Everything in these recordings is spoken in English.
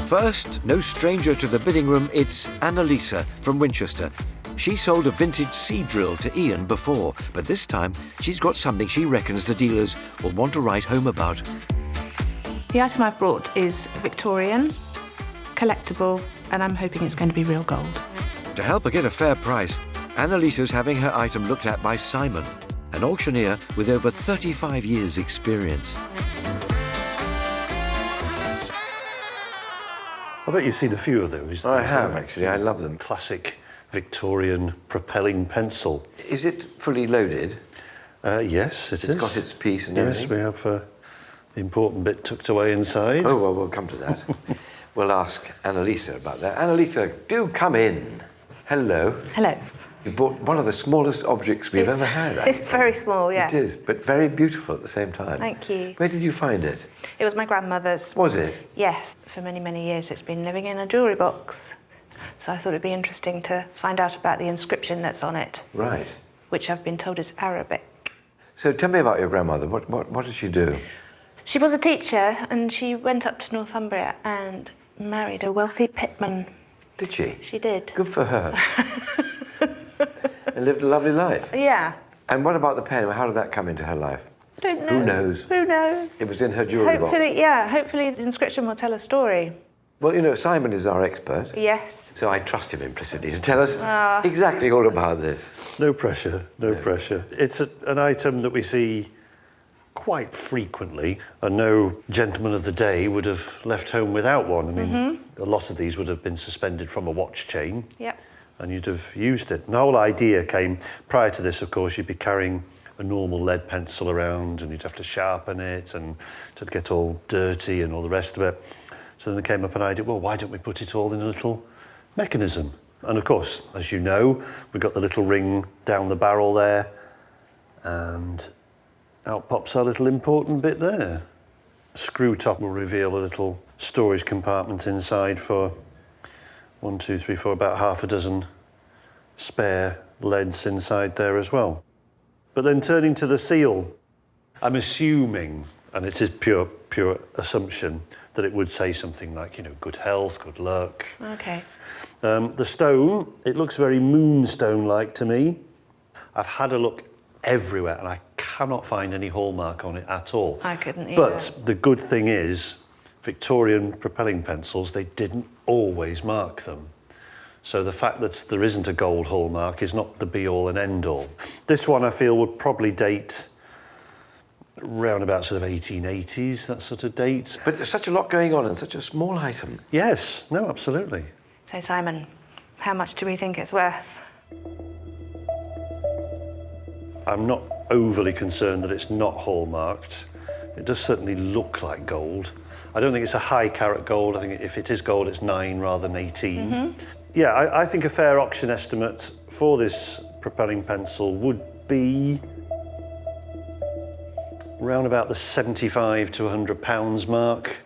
First, no stranger to the bidding room, it's Annaleisa from Winchester. She sold a vintage sea drill to Ian before, but this time she's got something she reckons the dealers will want to write home about. The item I've brought is Victorian, collectible, and I'm hoping it's going to be real gold. To help her get a fair price, Annalisa's having her item looked at by Simon, an auctioneer with over 35 years' experience. I bet you've seen a few of those. I have, actually. I love them. Classic Victorian propelling pencil. Is it fully loaded? Yes, it is. It's got its piece and everything? Yes, we have the important bit tucked away inside. Oh, well, we'll come to that. We'll ask Annaleisa about that. Annaleisa, do come in. Hello. Hello. You bought one of the smallest objects we've ever had. It's very small, yeah. It is, but very beautiful at the same time. Thank you. Where did you find it? It was my grandmother's. Was it? Yes. For many, many years it's been living in a jewellery box. So I thought it'd be interesting to find out about the inscription that's on it. Right. Which I've been told is Arabic. So tell me about your grandmother. What did she do? She was a teacher and she went up to Northumbria and married a wealthy pitman. Did she? She did. Good for her. And lived a lovely life. Yeah. And what about the pen? How did that come into her life? I don't know. Who knows? Who knows? It was in her jewellery box. Hopefully, yeah. Hopefully the inscription will tell a story. Well, you know, Simon is our expert. Yes. So I trust him implicitly to tell us exactly all about this. No pressure, no pressure. It's an item that we see quite frequently. And no gentleman of the day would have left home without one. I mean, a lot of these would have been suspended from a watch chain. Yep. And you'd have used it. And the whole idea came, prior to this, of course, you'd be carrying a normal lead pencil around and you'd have to sharpen it and to get all dirty and all the rest of it. So then there came up an idea, well, why don't we put it all in a little mechanism? And of course, as you know, we've got the little ring down the barrel there and out pops our little important bit there. Screw top will reveal a little storage compartment inside for 1, 2, 3, 4, about half a dozen spare leads inside there as well. But then turning to the seal, I'm assuming, and it is pure assumption, that it would say something like, you know, good health, good luck. Okay. The stone, it looks very moonstone-like to me. I've had a look everywhere and I cannot find any hallmark on it at all. I couldn't either. But the good thing is, Victorian propelling pencils, they didn't always mark them. So the fact that there isn't a gold hallmark is not the be-all and end-all. This one, I feel, would probably date around about sort of 1880s, that sort of date. But there's such a lot going on and such a small item. Yes, no, absolutely. So, Simon, how much do we think it's worth? I'm not overly concerned that it's not hallmarked. It does certainly look like gold. I don't think it's a high carat gold. I think if it is gold, it's 9 rather than 18. Yeah, I think a fair auction estimate for this propelling pencil would be around about the 75 to £100 mark,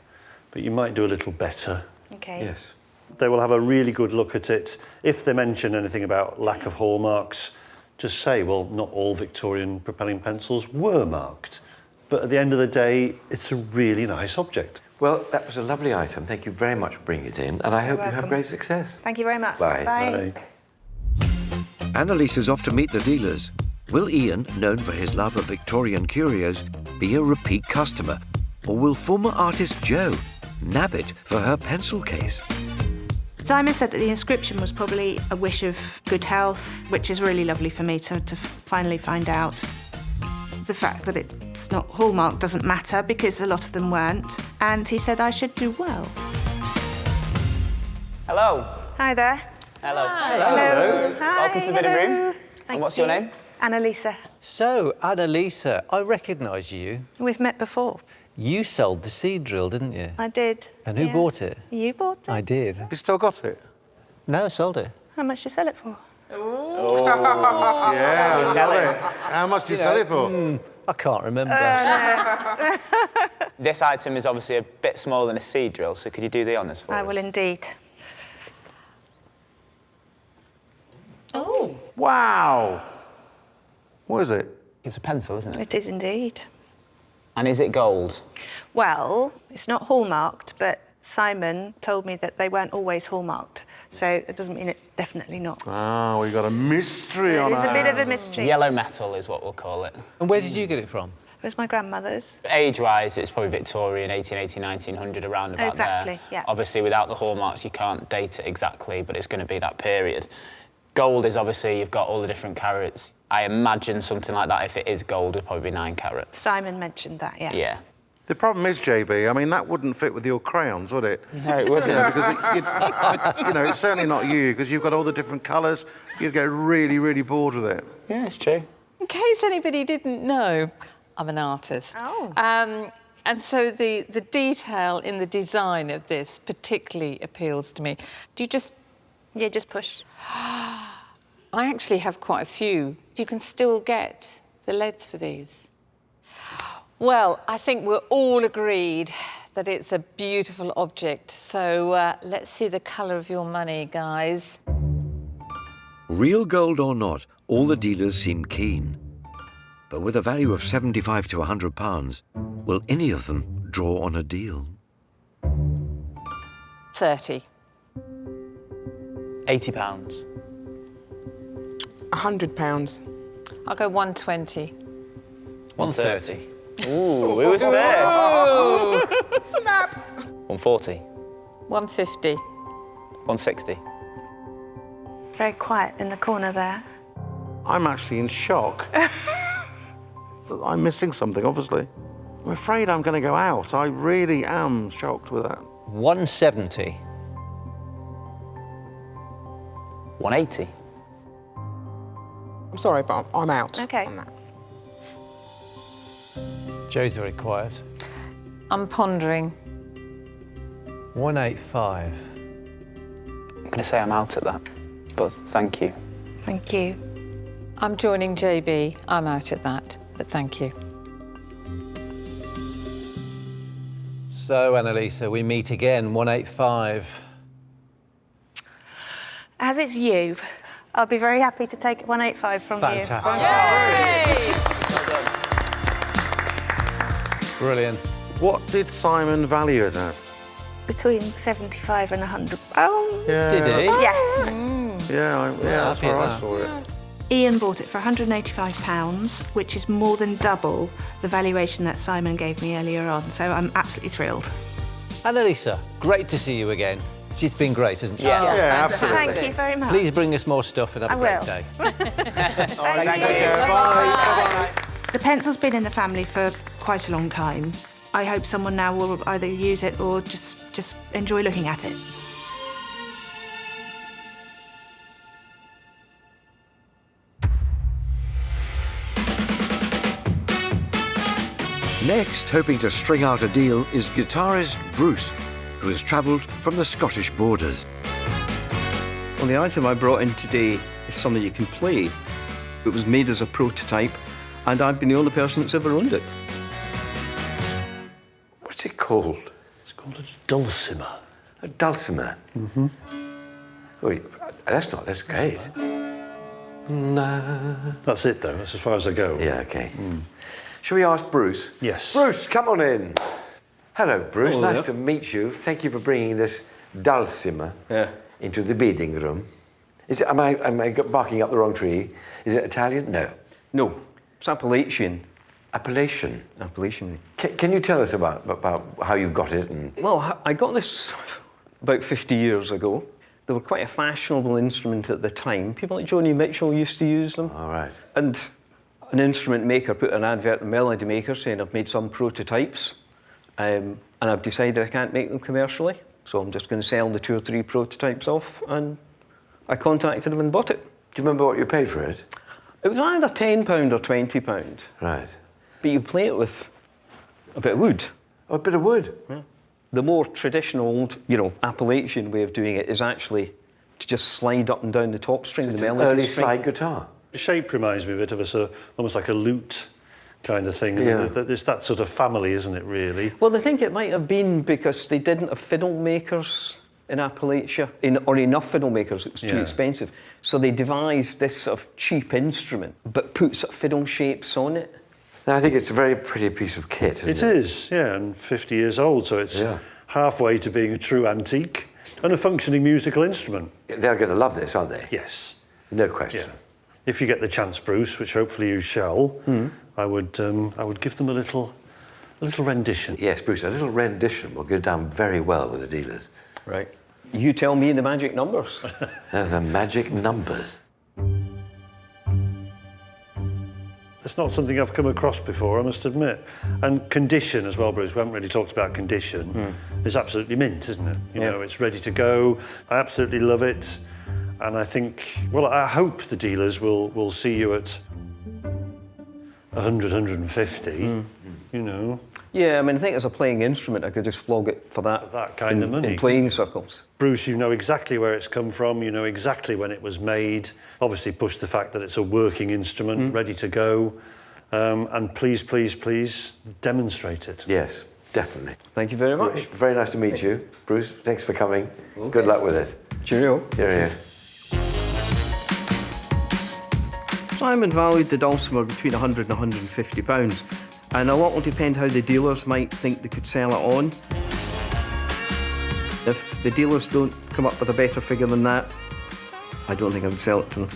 but you might do a little better. Okay. Yes. They will have a really good look at it. If they mention anything about lack of hallmarks, just say, well, not all Victorian propelling pencils were marked. But at the end of the day, it's a really nice object. Well, that was a lovely item. Thank you very much for bringing it in, and I hope you have great success. Thank you very much. Bye. Bye. Annalisa's off to meet the dealers. Will Ian, known for his love of Victorian curios, be a repeat customer? Or will former artist Jo nab it for her pencil case? Simon said that the inscription was probably a wish of good health, which is really lovely for me to finally find out. The fact that it's not hallmarked doesn't matter because a lot of them weren't. And he said I should do well. Hello. Hi there. Hello. Hello. Hi. Welcome to the bidding room. Thank And what's your you. name? Annaleisa. So, Annaleisa, I recognise you. We've met before. You sold the seed drill, didn't you? I did. And who bought it? You bought it. I did. You still got it? No, I sold it. How much did you sell it for? Yeah, I love it. How much did you sell it for? I can't remember. This item is obviously a bit smaller than a seed drill, so could you do the honours for us? I will indeed. Oh. Wow. What is it? It's a pencil, isn't it? It is indeed. And is it gold? Well, it's not hallmarked, but Simon told me that they weren't always hallmarked, so it doesn't mean it's definitely not. Ah, we got a mystery on It is our a bit of a hands. mystery. Yellow metal is what we'll call it. And where did you get it from? It was my grandmother's. Age-wise, it's probably Victorian, 1880, 1900, around about Exactly, there. yeah. Obviously, without the hallmarks, you can't date it exactly, but it's going to be that period. Gold is obviously, you've got all the different carats. I imagine something like that, if it is gold, would probably be 9 carats. Simon mentioned that, yeah. Yeah. The problem is, JB, I mean, that wouldn't fit with your crayons, would it? No, it wouldn't. You know, because, you know, it's certainly not you, because you've got all the different colours. You'd get really, really bored with it. Yeah, it's true. In case anybody didn't know, I'm an artist. Oh. And so the detail in the design of this particularly appeals to me. Do you just... Yeah, just push. I actually have quite a few. You can still get the leads for these. Well, I think we're all agreed that it's a beautiful object. So let's see the colour of your money, guys. Real gold or not, all the dealers seem keen. But with a value of 75 to 100 pounds, will any of them draw on a deal? 30. £80. £100. I'll go 120. 130. Ooh, it was fair. Snap! 140. 150. 160. Very quiet in the corner there. I'm actually in shock. I'm missing something, obviously. I'm afraid I'm going to go out. I really am shocked with that. 170. 180. I'm sorry, but I'm out. Okay. On that. Joe's very quiet. I'm pondering. 185. I'm going to say I'm out at that, but thank you. Thank you. I'm joining JB. I'm out at that, but thank you. So, Annaleisa, we meet again, 185. As it's you, I'll be very happy to take 185 from Fantastic. Brilliant. What did Simon value it at? you. Between 75 and 100 pounds. Yeah. Did he? Yes. Yeah, that's happy where at I that. saw it. Ian bought it for £185, which is more than double the valuation that Simon gave me earlier on, so I'm absolutely thrilled. Annaleisa, great to see you again. She's been great, hasn't she? Yeah. Yeah, absolutely. Thank you very much. Please bring us more stuff and have I a great will. day. Thank you. Bye. The pencil's been in the family for quite a long time. I hope someone now will either use it or just enjoy looking at it. Next, hoping to string out a deal, is guitarist Bruce, who has travelled from the Scottish borders. Well, the item I brought in today is something you can play. It was made as a prototype, and I've been the only person that's ever owned it. What's it called? It's called a Dulcimer. A Dulcimer? Mm-hmm. Wait, that's great. That's it, though. That's as far as I go. Yeah, okay. Shall we ask Bruce? Yes. Bruce, come on in. Hello, Bruce. Hello nice there. to meet you. Thank you for bringing this Dulcimer into the bidding room. Is it? Am I barking up the wrong tree? Is it Italian? No. No, it's Appalachian. Appalachian. Appalachian. Can you tell us about how you got it? And Well, I got this about 50 years ago. They were quite a fashionable instrument at the time. People like Jon Mitchell used to use them. all right. And an instrument maker put an advert in Melody Maker saying I've made some prototypes and I've decided I can't make them commercially, so I'm just going to sell the 2 or 3 prototypes off, and I contacted them and bought it. Do you remember what you paid for it? It was either £10 or £20, Right. but you play it with a bit of wood. Oh, a bit of wood. Yeah. The more traditional, old, Appalachian way of doing it is actually to just slide up and down the top string, the melody Early string. slide guitar. The shape reminds me a bit of almost like a lute kind of thing. Yeah. It's that sort of family, isn't it, really? Well, I think it might have been because they didn't have fiddle makers in Appalachia, or enough fiddle makers, it was too expensive. So they devised this sort of cheap instrument, but put sort of fiddle shapes on it. Now, I think it's a very pretty piece of kit, isn't it? It is, yeah, and 50 years old, so it's Yeah. halfway to being a true antique and a functioning musical instrument. They're going to love this, aren't they? Yes. No question. Yeah. If you get the chance, Bruce, which hopefully you shall, I would give them a little rendition. Yes, Bruce, a little rendition will go down very well with the dealers. Right. You tell me the magic numbers. The magic numbers. It's not something I've come across before, I must admit. And condition as well, Bruce. We haven't really talked about condition. It's absolutely mint, isn't it? You know, it's ready to go. I absolutely love it. And I think, well, I hope the dealers will see you at 100, 150, you know. Yeah, I mean, I think as a playing instrument, I could just flog it for that kind of money. In playing circles. Bruce, you know exactly where it's come from, you know exactly when it was made. Obviously push the fact that it's a working instrument, ready to go. And please, please, please demonstrate it. Yes, definitely. Thank you very much. Very nice to meet you, Bruce. Thanks for coming. Okay. Good luck with it. Cheerio. Cheerio. Simon valued the Dulcimer between £100 and £150, and a lot will depend how the dealers might think they could sell it on. If the dealers don't come up with a better figure than that, I don't think I would sell it to them.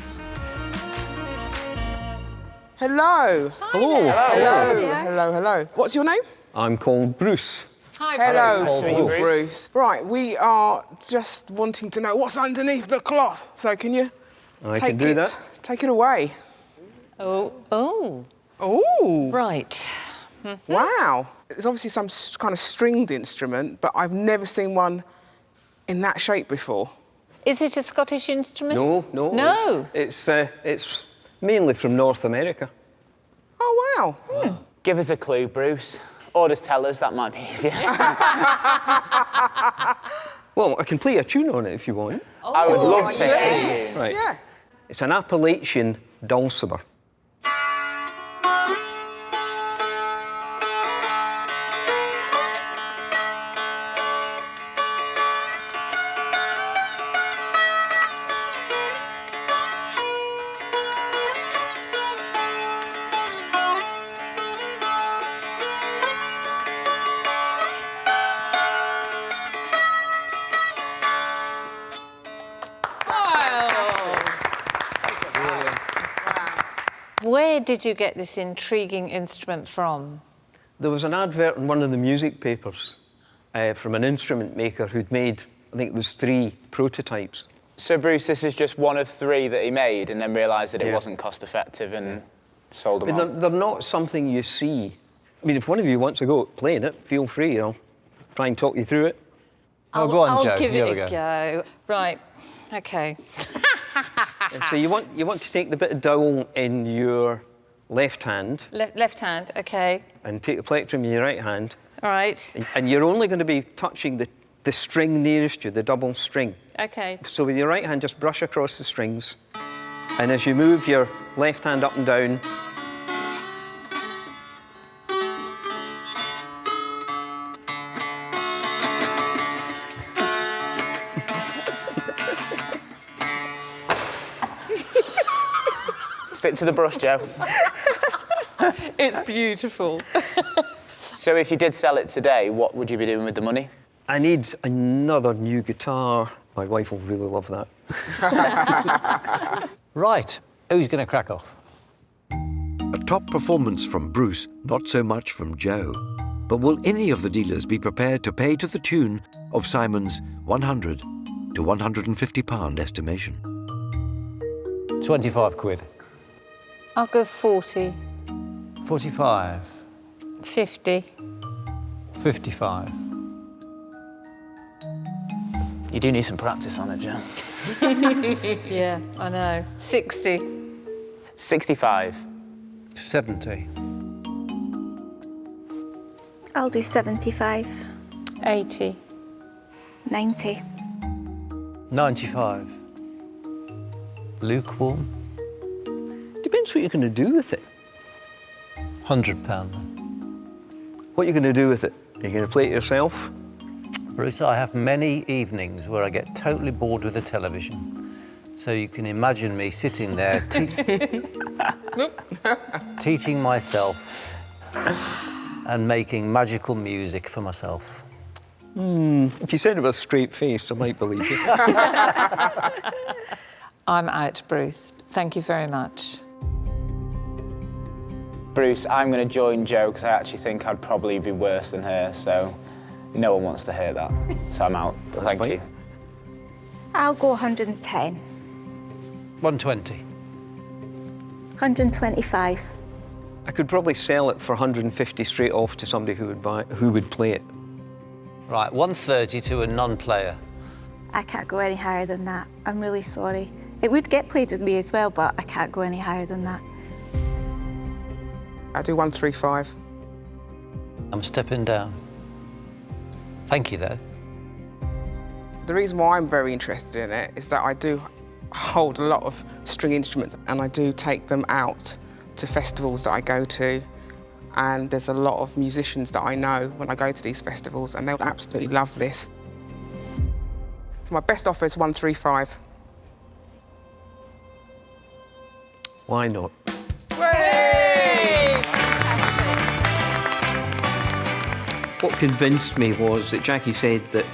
Hello. Hello. Hello. What's your name? I'm called Bruce. Hi, Hello, Bruce. Right, we are just wanting to know what's underneath the cloth. So can you Take it away? Oh. Right. Wow. It's obviously some kind of stringed instrument, but I've never seen one in that shape before. Is it a Scottish instrument? No. No. It's mainly from North America. Oh, wow. Give us a clue, Bruce. Or just tell us, that might be easier. Well, I can play a tune on it if you want. I would love to. Yes. Right. Yeah. It's an Appalachian Dulcimer. Where did you get this intriguing instrument from? There was an advert in one of the music papers from an instrument maker who'd made, I think it was 3 prototypes. So, Bruce, this is just one of 3 that he made and then realised that it wasn't cost-effective and sold them on? They're not something you see. I mean, if one of you wants to go playing it, feel free. I'll try and talk you through it. Oh, go on, Joe. I'll give Here it we a go. Right, OK. So you want to take the bit of dowel in your left hand. Left hand, OK. And take the plectrum in your right hand. All right. And you're only going to be touching the string nearest you, the double string. OK. So with your right hand, just brush across the strings. And as you move your left hand up and down, Stick to the brush, Joe. It's beautiful. So if you did sell it today, what would you be doing with the money? I need another new guitar. My wife will really love that. Right, who's going to crack off? A top performance from Bruce, not so much from Joe. But will any of the dealers be prepared to pay to the tune of Simon's £100 to £150 estimation? 25 quid. I'll go 40. 45. 50. 55. You do need some practice on it, Joe. Yeah, I know. 60. 65. 70. I'll do 75. 80. 90. 95. Lukewarm. Depends what you're going to do with it. £100. What are you going to do with it? Are you going to play it yourself? Bruce, I have many evenings where I get totally bored with the television. So you can imagine me sitting there teaching myself and making magical music for myself. If you said it with a straight face, I might believe you. I'm out, Bruce. Thank you very much. Bruce, I'm going to join Jo because I actually think I'd probably be worse than her, so no one wants to hear that. So I'm out. Thank you. I'll go 110. 120. 125. I could probably sell it for 150 straight off to somebody who would play it. Right, 130 to a non-player. I can't go any higher than that. I'm really sorry. It would get played with me as well, but I can't go any higher than that. I do 135. I'm stepping down. Thank you, though. The reason why I'm very interested in it is that I do hold a lot of string instruments and I do take them out to festivals that I go to, and there's a lot of musicians that I know when I go to these festivals and they'll absolutely love this. So my best offer is 135. Why not? What convinced me was that Jackie said that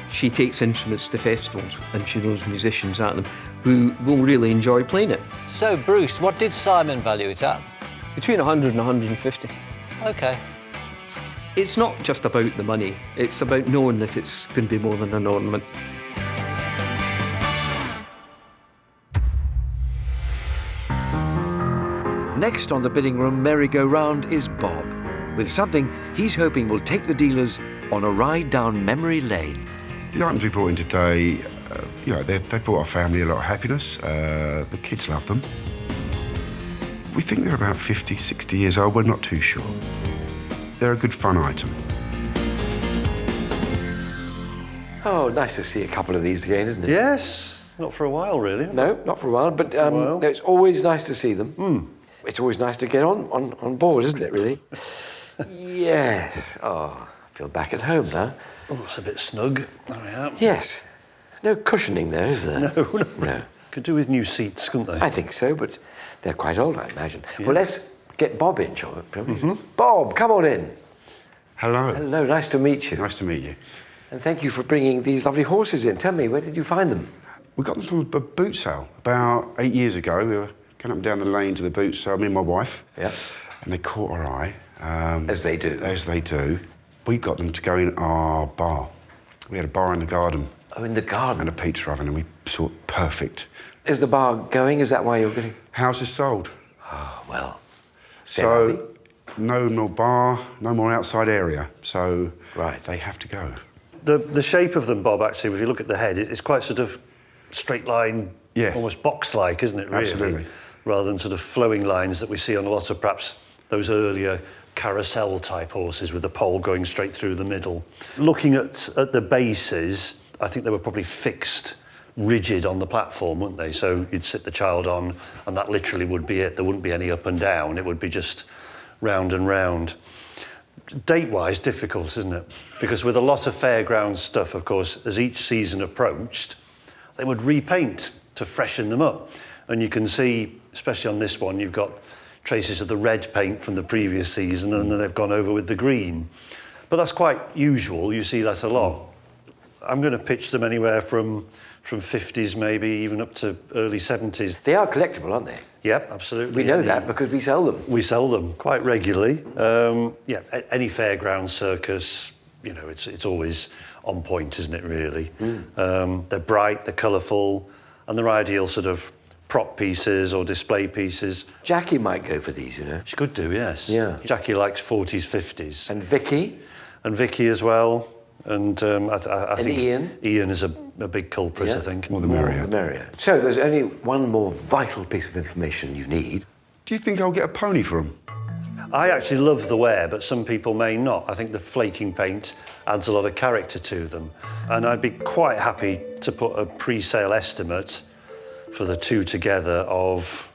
she takes instruments to festivals and she knows musicians at them who will really enjoy playing it. So, Bruce, what did Simon value it at? Between 100 and 150. OK. It's not just about the money, it's about knowing that it's going to be more than an ornament. Next on the bidding room merry-go-round is Bob, with something he's hoping will take the dealers on a ride down memory lane. The items we brought in today, you know, they brought our family a lot of happiness. The kids love them. We think they're about 50, 60 years old. We're not too sure. They're a good fun item. Oh, nice to see a couple of these again, isn't it? Yes, not for a while, really. No, not for a while, but it's always nice to see them. It's always nice to get on board, isn't it, really? Yes. Oh, I feel back at home now. Oh, it's a bit snug. There we are. Yes. No cushioning there, is there? No. Could do with new seats, couldn't they? I think so, but they're quite old, I imagine. Yeah. Well, let's get Bob in, shall we? Bob, come on in. Hello. Hello, nice to meet you. Nice to meet you. And thank you for bringing these lovely horses in. Tell me, where did you find them? We got them from a boot sale about 8 years ago. We were going up and down the lane to the boot sale, me and my wife. Yeah. And they caught our eye. As they do. As they do. We got them to go in our bar. We had a bar in the garden. Oh, in the garden? And a pizza oven, and we thought, perfect. Is the bar going? Is that why you're getting... House is sold. Oh, well. So, no more bar, no more outside area. So, right. They have to go. The shape of them, Bob, actually, if you look at the head, it's quite sort of straight line, almost box-like, isn't it, really? Absolutely. Rather than sort of flowing lines that we see on a lot of perhaps those earlier Carousel-type horses with the pole going straight through the middle. Looking at the bases, I think they were probably fixed, rigid on the platform, wouldn't they? So you'd sit the child on, and that literally would be it. There wouldn't be any up and down. It would be just round and round. Date-wise, difficult, isn't it? Because with a lot of fairground stuff, of course, as each season approached, they would repaint to freshen them up. And you can see, especially on this one, you've got traces of the red paint from the previous season, and then they've gone over with the green. But that's quite usual. You see that a lot. I'm going to pitch them anywhere from 50s, maybe even up to early 70s. They are collectible, aren't they? Yep, absolutely. We know that because we sell them. We sell them quite regularly. Yeah, any fairground circus, you know, it's always on point, isn't it, really? They're bright, they're colourful, and they're ideal sort of prop pieces or display pieces. Jackie might go for these, you know. She could do, yes. Yeah. Jackie likes 40s, 50s. And Vicky? And Vicky as well. And I think Ian? Ian is a big culprit, I think. More the merrier. More the merrier. So there's only one more vital piece of information you need. Do you think I'll get a pony for them? I actually love the wear, but some people may not. I think the flaking paint adds a lot of character to them. And I'd be quite happy to put a pre-sale estimate for the two together of,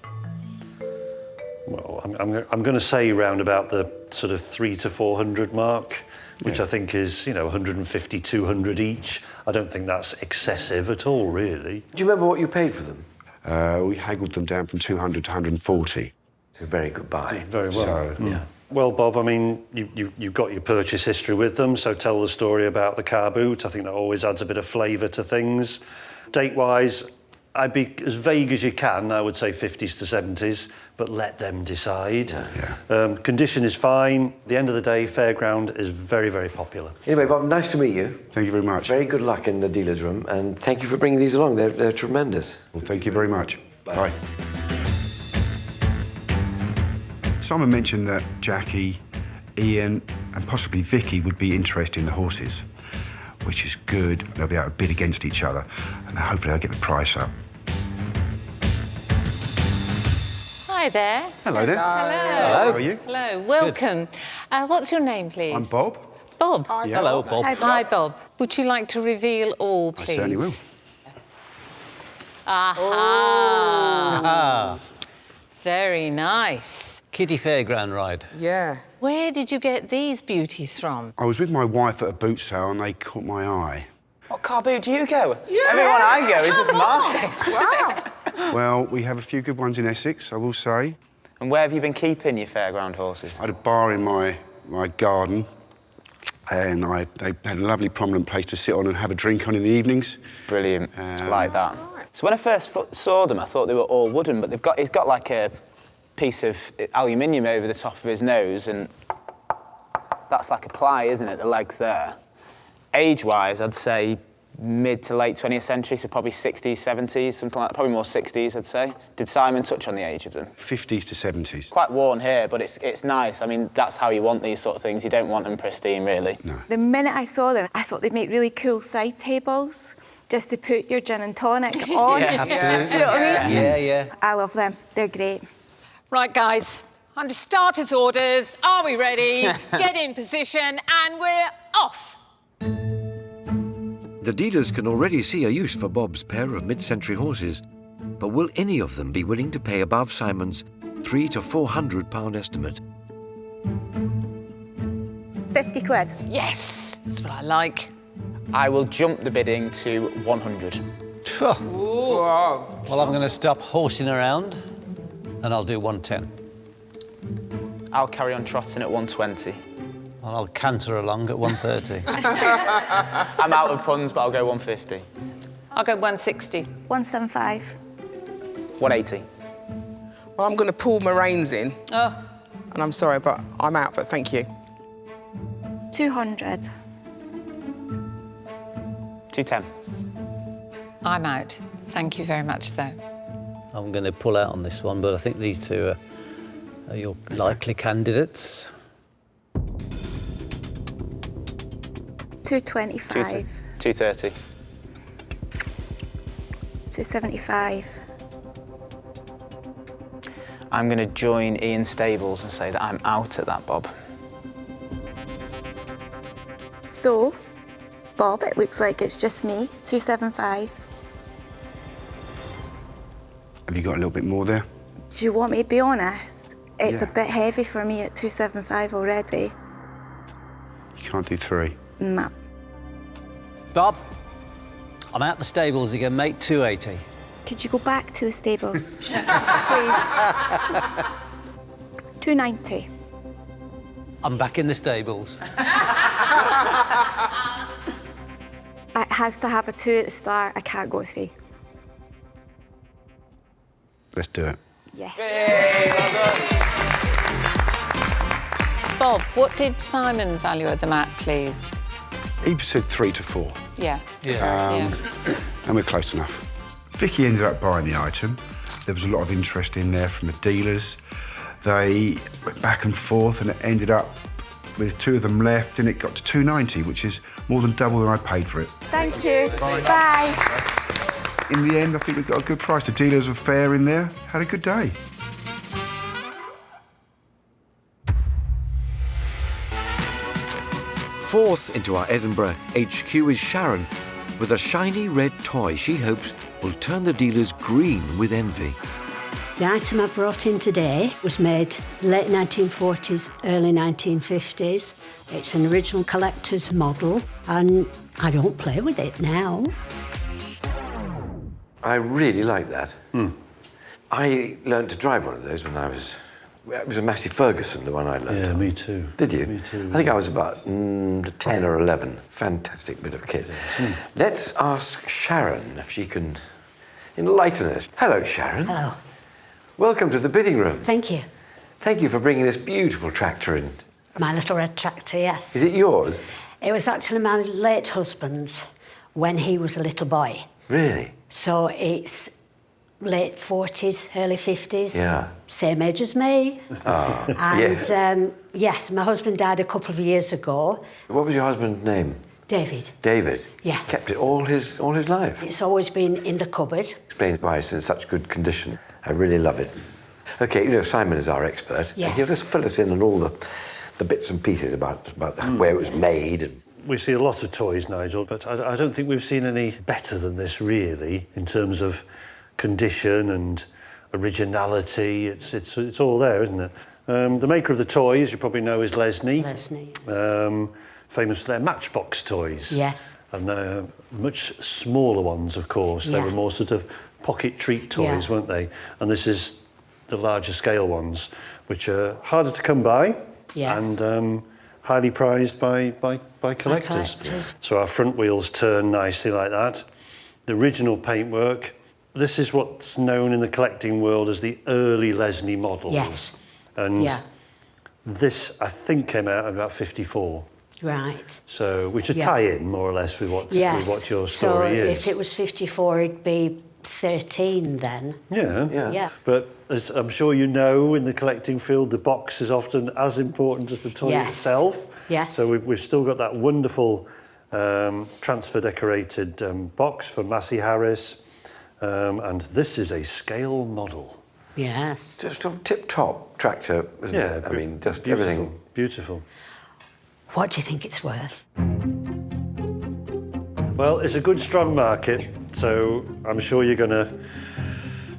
well, I'm going to say round about the sort of 300 to 400 mark, which I think is, you know, 150, 200 each. I don't think that's excessive at all, really. Do you remember what you paid for them? We haggled them down from 200 to 140. It's a very good buy. Very well. So, Well, Bob, I mean, you've got your purchase history with them, so tell the story about the car boot. I think that always adds a bit of flavour to things. Date-wise, I'd be as vague as you can. I would say 50s to 70s, but let them decide. Yeah. Condition is fine. At the end of the day, fairground is very, very popular. Anyway, Bob, nice to meet you. Thank you very much. Very good luck in the dealer's room, and thank you for bringing these along. They're tremendous. Well, thank you very much. Bye. Simon mentioned that Jackie, Ian and possibly Vicky would be interested in the horses, which is good. They'll be able to bid against each other and hopefully they'll get the price up. Hi there. Hello there. Hello. How are you? Hello, welcome. What's your name, please? I'm Bob. Bob? Yeah. Hello, Bob. Hi, Bob. Would you like to reveal all, please? I certainly will. Aha! Very nice. Kiddie fairground ride. Yeah. Where did you get these beauties from? I was with my wife at a boot sale and they caught my eye. What car boot do you go? Yeah. Everyone I go is just market. Wow. Well, we have a few good ones in Essex, I will say. And where have you been keeping your fairground horses? I had a bar in my garden and they had a lovely prominent place to sit on and have a drink on in the evenings. Brilliant, like that. So when I first saw them, I thought they were all wooden, but he's got like a piece of aluminium over the top of his nose, and that's like a ply, isn't it, the legs there? Age-wise, I'd say mid to late 20th century, so probably 60s, 70s, something like that, probably more 60s, I'd say. Did Simon touch on the age of them? 50s to 70s. Quite worn here, but it's nice. I mean, that's how you want these sort of things. You don't want them pristine, really. No. The minute I saw them, I thought they'd make really cool side tables just to put your gin and tonic on. Yeah, absolutely. Do you know what I mean? Yeah. I love them. They're great. Right, guys, under starters orders, are we ready? Get in position, and we're off. The dealers can already see a use for Bob's pair of mid-century horses, but will any of them be willing to pay above Simon's £300 to £400 estimate? 50 quid. Yes, that's what I like. I will jump the bidding to 100. Wow. Well, I'm going to stop horsing around and I'll do 110. I'll carry on trotting at 120. And I'll canter along at 130. I'm out of puns, but I'll go 150. I'll go 160. 175. 180. Well, I'm going to pull my reins in. Oh. And I'm sorry, but I'm out, but thank you. 200. 210. I'm out. Thank you very much, though. I'm going to pull out on this one, but I think these two are your likely candidates. 225. 230. 275. I'm going to join Ian Stables and say that I'm out at that, Bob. So, Bob, it looks like it's just me. 275. Have you got a little bit more there? Do you want me to be honest? It's Yeah. a bit heavy for me at 275 already. You can't do 3. No. Bob, I'm out the stables again, mate, 280. Could you go back to the stables, please? 290. I'm back in the stables. It has to have a 2 at the start. I can't go 3. Let's do it. Yes. Bob, what did Simon value at the mat, please? He said 3 to 4. Yeah. And we're close enough. Vicky ended up buying the item. There was a lot of interest in there from the dealers. They went back and forth and it ended up with 2 of them left and it got to 290, which is more than double than I paid for it. Thank you. Bye. In the end, I think we got a good price. The dealers were fair in there, had a good day. Fourth into our Edinburgh HQ is Sharon, with a shiny red toy she hopes will turn the dealers green with envy. The item I brought in today was made late 1940s, early 1950s. It's an original collector's model, and I don't play with it now. I really like that. I learned to drive one of those when I was It was a Massey Ferguson, the one I learned. Yeah, me too. Did you? Me too. I think I was about 10 or 11. Fantastic bit of kit. Let's ask Sharon if she can enlighten us. Hello, Sharon. Hello. Welcome to the bidding room. Thank you. Thank you for bringing this beautiful tractor in. My little red tractor, yes. Is it yours? It was actually my late husband's when he was a little boy. Really? So it's late 40s, early 50s. Yeah. Same age as me. Oh, And yes, my husband died a couple of years ago. What was your husband's name? David. David? Yes. Kept it all his life? It's always been in the cupboard. Explains why it's in such good condition. I really love it. OK, you know, Simon is our expert. Yes. He'll just fill us in on all the bits and pieces about where it was made. And We see a lot of toys, Nigel, but I don't think we've seen any better than this, really, in terms of condition and originality. It's all there, isn't it? The maker of the toy, as you probably know, is Lesney. Lesney. Famous for their Matchbox toys. Yes. And much smaller ones, of course. They Yeah. were more sort of pocket treat toys, weren't they? And this is the larger scale ones, which are harder to come by. Yes. And highly prized by collectors. So our front wheels turn nicely like that. The original paintwork. This is what's known in the collecting world as the early Lesney models. Yes. And Yeah. this, I think, came out in about 54. Right. So, which would Yeah. tie in more or less with what your story so is. if it was 54, it'd be 13 then. Yeah. But as I'm sure you know, in the collecting field, the box is often as important as the toy itself. Yes. So we've still got that wonderful transfer decorated box from Massey Harris. And this is a scale model. Yes. just a tip-top tractor, isn't it? I mean, just beautiful, everything. Beautiful. What do you think it's worth? Well, it's a good, strong market, so I'm sure you're going to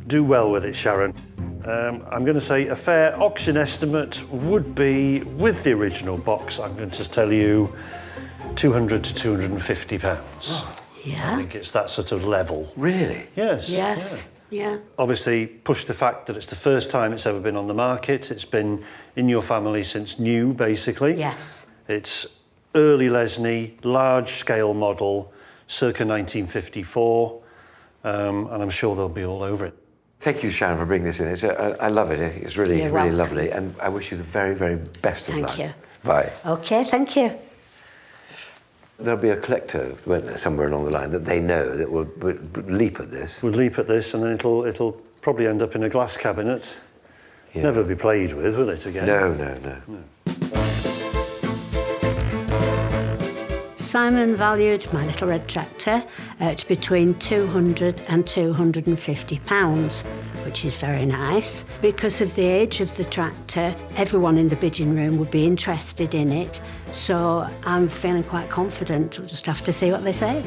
do well with it, Sharon. I'm going to say a fair auction estimate would be, with the original box, I'm going to tell you, £200 to £250. Yeah. I think it's that sort of level. Really? Yes. Yes. Yeah. Obviously, push the fact that it's the first time it's ever been on the market. It's been in your family since new, basically. Yes. It's early Lesney, large-scale model, circa 1954, and I'm sure they'll be all over it. Thank you, Sharon, for bringing this in. I love it. It's really, You're really welcome. lovely, and I wish you the very, very best of luck. Thank you. Bye. OK, thank you. There'll be a collector, won't there, somewhere along the line that they know that will leap at this. We'll leap at this, and then it'll probably end up in a glass cabinet. Yeah. Never be played with, will it, again? No. Simon valued my little red tractor at between £200 and £250, which is very nice. Because of the age of the tractor, everyone in the bidding room would be interested in it. So I'm feeling quite confident. We'll just have to see what they say.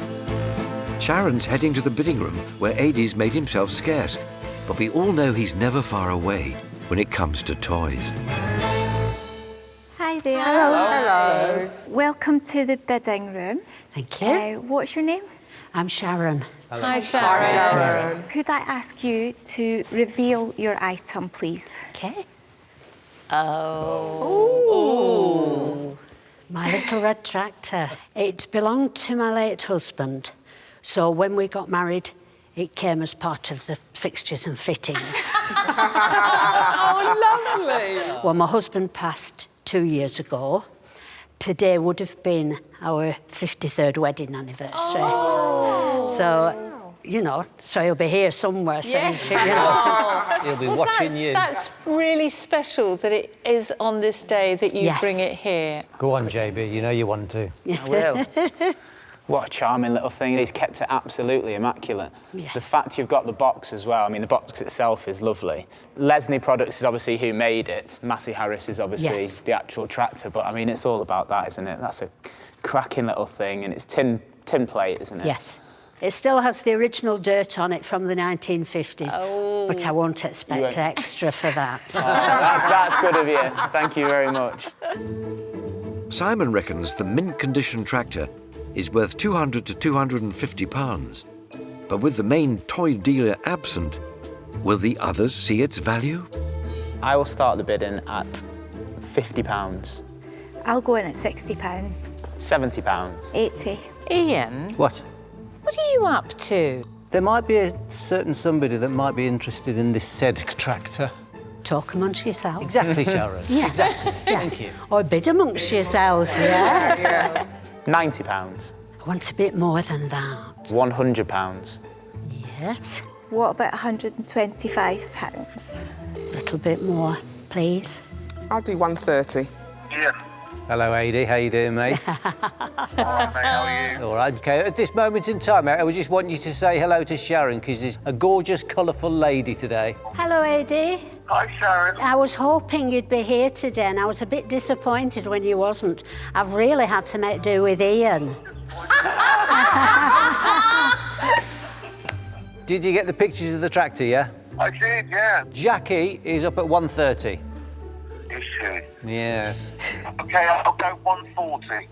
Sharon's heading to the bidding room where Adie's made himself scarce. But we all know he's never far away when it comes to toys. Hi there. Hello. Welcome to the bidding room. Thank you. What's your name? I'm Sharon. Hi, Sharon. Could I ask you to reveal your item, please? OK. Oh. My little red tractor. It belonged to my late husband. So when we got married, it came as part of the fixtures and fittings. Oh, lovely. Well, my husband passed 2 years ago. Today would have been our 53rd wedding anniversary. Oh. So, you know, so he'll be here somewhere. Yes. So, you know, He'll be watching you. That's really special that it is on this day that you Yes. bring it here. Go on, JB, you know you want to. I will. What a charming little thing. He's kept it absolutely immaculate. Yes. The fact you've got the box as well, I mean, the box itself is lovely. Lesney Products is obviously who made it. Massey Harris is obviously Yes. the actual tractor, but I mean, it's all about that, isn't it? That's a cracking little thing, and it's tin plate, isn't it? Yes. It still has the original dirt on it from the 1950s, but I won't expect extra for that. That's good of you. Thank you very much. Simon reckons the mint condition tractor is worth £200 to £250. But with the main toy dealer absent, will the others see its value? I will start the bidding at £50. I'll go in at £60. £70. 80. Ian, What? what are you up to? There might be a certain somebody that might be interested in this said tractor. Talk amongst yourselves. Exactly, Sharon. Yes. Exactly. Yes. Thank you. Or bid amongst yourselves, yes. £90. I want a bit more than that. £100. Yes. What about £125? A little bit more, please. I'll do 130. Yeah. Hello, Adi. How you doing, mate? Hi, mate, how are you? All right, OK. At this moment in time, mate, I would just want you to say hello to Sharon, because she's a gorgeous, colourful lady today. Hello, Eddie. Hi, Sharon. I was hoping you'd be here today, and I was a bit disappointed when you wasn't. I've really had to make do with Ian. Did you get the pictures of the tractor, yeah? I did, yeah. Jackie is up at 130. Is she? Yes. Okay, I'll go 140.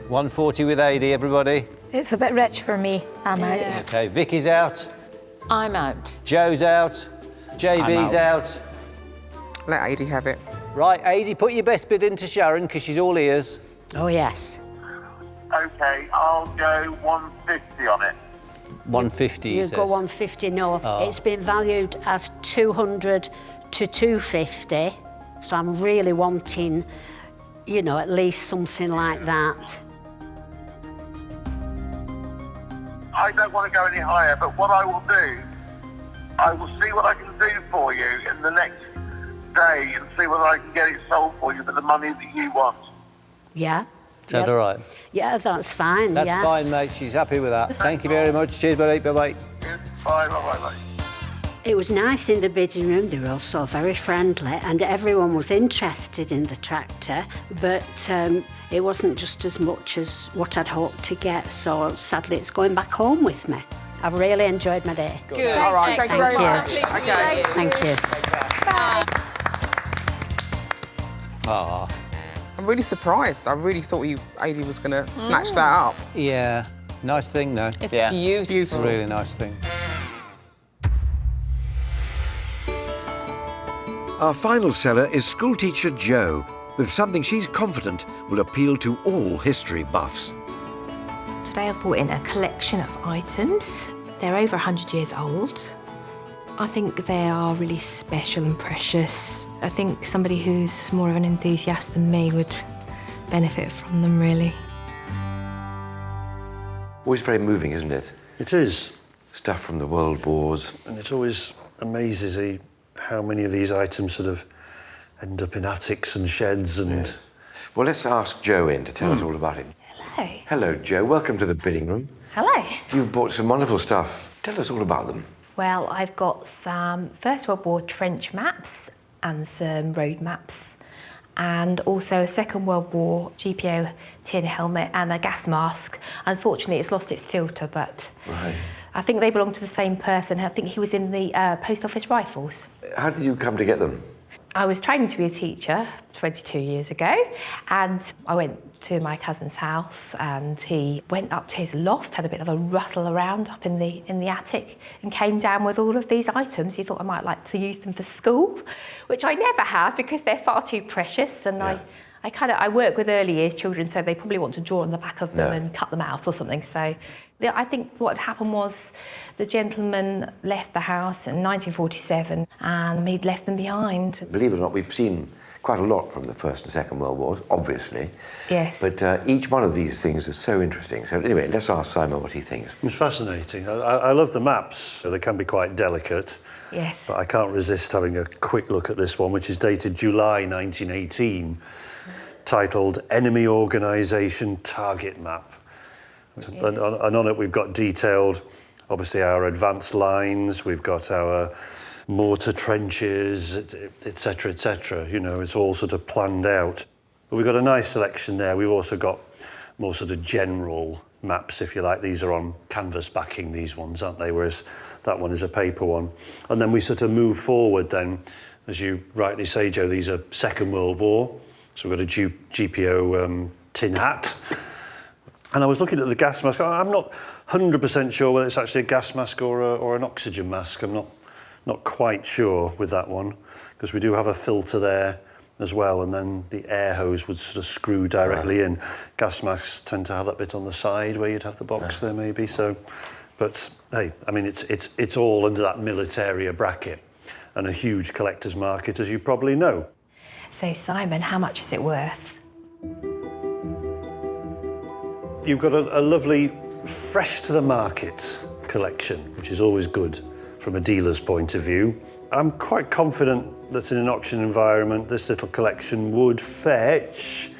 140 with Adi, everybody. It's a bit rich for me. I'm out. OK, Vicky's out. I'm out. Joe's out. JB's out. Let Adi have it. Right, Adi, put your best bid into Sharon, because she's all ears. Oh, yes. Okay, I'll go 150 on it. 150, You says. go 150, no. Oh. It's been valued as 200 to 250, so I'm really wanting, you know, at least something like that. I don't want to go any higher, but what I will do, I will see what I can do for you in the next day and see whether I can get it sold for you for the money that you want. Yeah? Is that all right? Yeah, that's fine, That's yes. fine, mate. She's happy with that. Thank you very much. Cheers, buddy. Bye-bye. Bye, bye, bye, bye. It was nice in the bidding room. They were also very friendly, and everyone was interested in the tractor, but it wasn't just as much as what I'd hoped to get, so sadly it's going back home with me. I've really enjoyed my day. Good. All right, thanks very much. Okay. Thank you. Ah, I'm really surprised. I really thought Adi was going to snatch that up. yeah. Nice thing, though. It's Yeah. beautiful. Really nice thing. Our final seller is schoolteacher Jo, with something she's confident will appeal to all history buffs. Today I've brought in a collection of items. They're over 100 years old. I think they are really special and precious. I think somebody who's more of an enthusiast than me would benefit from them, really. Always very moving, isn't it? It is. Stuff from the World Wars. And it always amazes me how many of these items sort of end up in attics and sheds and... Yes. Well, let's ask Joe in to tell us all about it. Hello. Hello, Joe. Welcome to the bidding room. Hello. You've bought some wonderful stuff. Tell us all about them. Well, I've got some First World War trench maps and some road maps, and also a Second World War GPO tin helmet and a gas mask. Unfortunately, it's lost its filter, but Right. I think they belong to the same person. I think he was in the Post Office Rifles. How did you come to get them? I was training to be a teacher 22 years ago, and I went to my cousin's house, and he went up to his loft, had a bit of a rustle around up in the attic, and came down with all of these items. He thought I might like to use them for school, which I never have because they're far too precious, and Yeah. I work with early years children, so they probably want to draw on the back of them Yeah. and cut them out or something. So I think what happened was the gentleman left the house in 1947 and he'd left them behind. Believe it or not, we've seen quite a lot from the First and Second World Wars, obviously. Yes. But each one of these things is so interesting. So anyway, let's ask Simon what he thinks. It's fascinating. I love the maps. They can be quite delicate. Yes. But I can't resist having a quick look at this one, which is dated July 1918, titled Enemy Organisation Target Map. Yes. And on it we've got detailed, obviously, our advanced lines, we've got our mortar trenches, etc., etc. You know, it's all sort of planned out. But we've got a nice selection there. We've also got more sort of general maps, if you like. These are on canvas backing, these ones, aren't they? Whereas that one is a paper one. And then we sort of move forward then, as you rightly say, Joe, these are Second World War. So we've got a GPO tin hat. And I was looking at the gas mask. I'm not 100% sure whether it's actually a gas mask or an oxygen mask. I'm not not quite sure with that one, because we do have a filter there as well, and then the air hose would sort of screw directly in. Gas masks tend to have that bit on the side where you'd have the box there maybe. So, but hey, I mean it's all under that militaria bracket, and a huge collector's market, as you probably know. So Simon, how much is it worth? You've got a lovely, fresh to the market collection, which is always good from a dealer's point of view. I'm quite confident that in an auction environment, this little collection would fetch,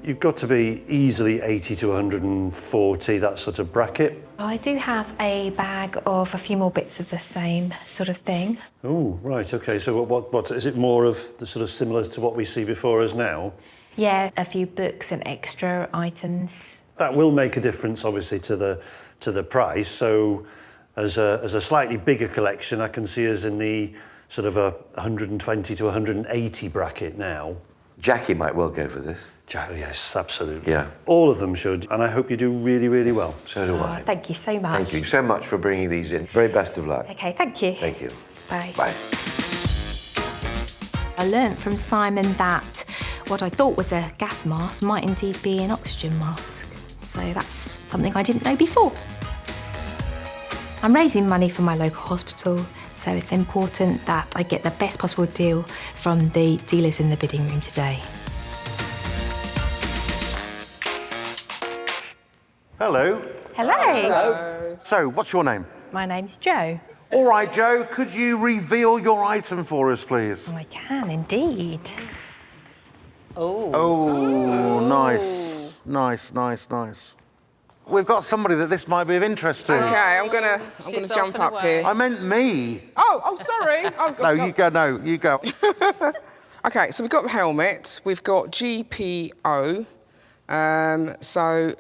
you've got to be easily 80 to 140, that sort of bracket. I do have a bag of a few more bits of the same sort of thing. Oh, right, okay. So what is it, more of the sort of similar to what we see before us now? Yeah, a few books and extra items. That will make a difference, obviously, to the price. So as a slightly bigger collection, I can see us in the sort of a 120 to 180 bracket now. Jackie might well go for this. Yes, absolutely. Yeah. All of them should, and I hope you do really, really well. So do I. Thank you so much. Thank you so much for bringing these in. Very best of luck. Okay, thank you. Thank you. Bye. Bye. I learnt from Simon that what I thought was a gas mask might indeed be an oxygen mask. So that's something I didn't know before. I'm raising money for my local hospital, so it's important that I get the best possible deal from the dealers in the bidding room today. Hello. Hello. Hello. So, what's your name? My name's Jo. All right, Joe, could you reveal your item for us, please? I can indeed. Oh, nice. Nice. We've got somebody that this might be of interest to. Okay, I'm gonna jump up here. I meant me. Oh, sorry. No, you go. Okay, so we've got the helmet. We've got GPO. So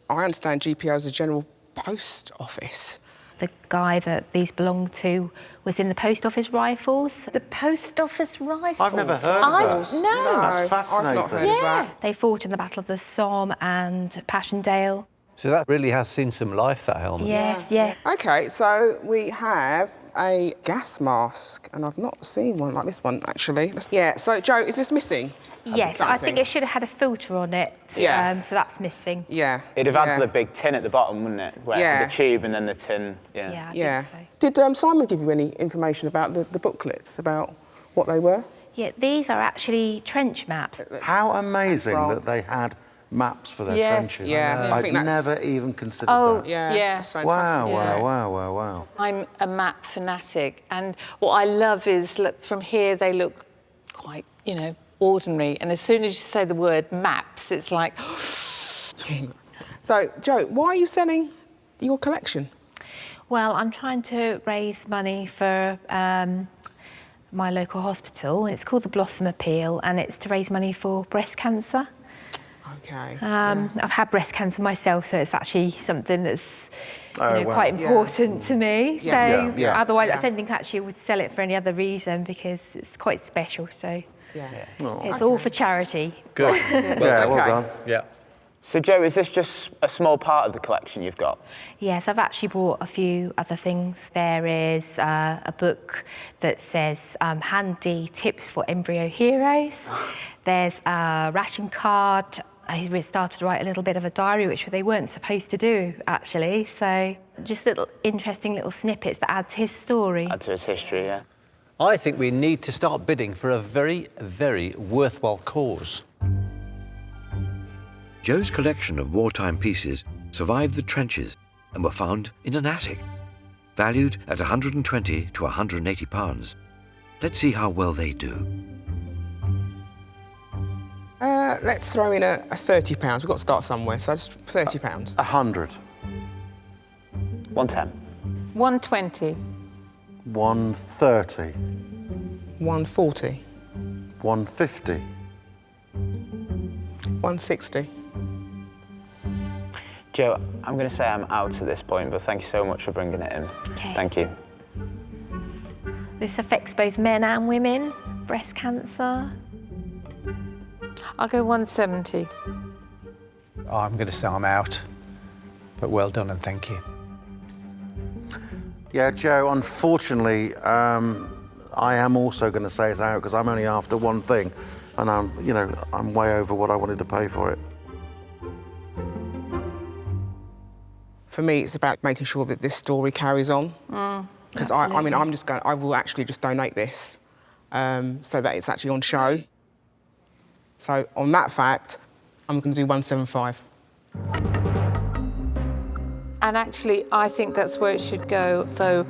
I understand GPO is the General Post Office. The guy that these belonged to was in the Post Office Rifles. The Post Office Rifles? I've never heard of those. No. That's fascinating. I've not heard of that. They fought in the Battle of the Somme and Passchendaele. So that really has seen some life, that helmet. Yes, yeah. Okay, so we have a gas mask, and I've not seen one like this one, actually. Yeah, so, Joe, is this missing? Yes, I think it should have had a filter on it. Yeah. So that's missing. Yeah. It'd have had the big tin at the bottom, wouldn't it? Where the tube and then the tin. Yeah. Yeah, I think so. Did Simon give you any information about the booklets, about what they were? Yeah, these are actually trench maps. How amazing that they had maps for their trenches. Yeah, I'd never even considered that. Yeah. That's fantastic. Wow. I'm a map fanatic, and what I love is, look, from here they look quite, ordinary, and as soon as you say the word maps, it's like... So, Joe, why are you selling your collection? Well, I'm trying to raise money for my local hospital, and it's called the Blossom Appeal, and it's to raise money for breast cancer. Okay. I've had breast cancer myself, so it's actually something that's quite important to me. So otherwise, I don't think actually I would sell it for any other reason, because it's quite special. So it's all for charity. Good. Well done. Yeah. So, Joe, is this just a small part of the collection you've got? Yes, I've actually brought a few other things. There is a book that says handy tips for embryo heroes. There's a ration card. I started to write a little bit of a diary, which they weren't supposed to do, actually. So just little interesting little snippets that add to his story. Add to his history, yeah. I think we need to start bidding for a very, very worthwhile cause. Joe's collection of wartime pieces survived the trenches and were found in an attic, valued at £120 to £180. Let's see how well they do. Let's throw in a £30. We've got to start somewhere, so just £30. 100. 110. 120. 130. 140. 150. 160. Joe, I'm going to say I'm out at this point, but thank you so much for bringing it in. Okay. Thank you. This affects both men and women. Breast cancer. I'll go 170. I'm going to say I'm out, but well done and thank you. Yeah, Joe, unfortunately, I am also going to say it's out because I'm only after one thing, and I'm way over what I wanted to pay for it. For me, it's about making sure that this story carries on. Because I will actually just donate this so that it's actually on show. So on that fact, I'm going to do 175. And actually, I think that's where it should go. So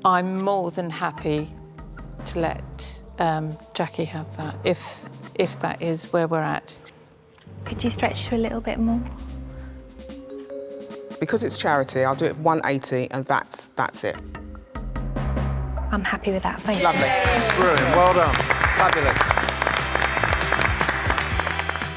I'm more than happy to let Jackie have that, if that is where we're at. Could you stretch to a little bit more? Because it's charity, I'll do it 180, and that's it. I'm happy with that, thank you. Lovely. Brilliant, well done. Fabulous.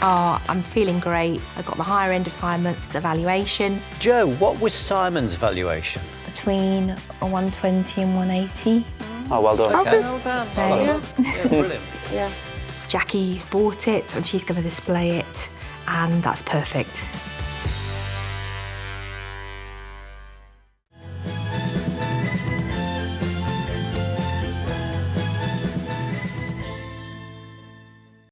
Oh, I'm feeling great. I got the higher end of Simon's valuation. Joe, what was Simon's valuation? Between 120 and 180. Oh, well done. Okay. Well done. So, Yeah, brilliant. Yeah. Jackie bought it and she's going to display it, and that's perfect.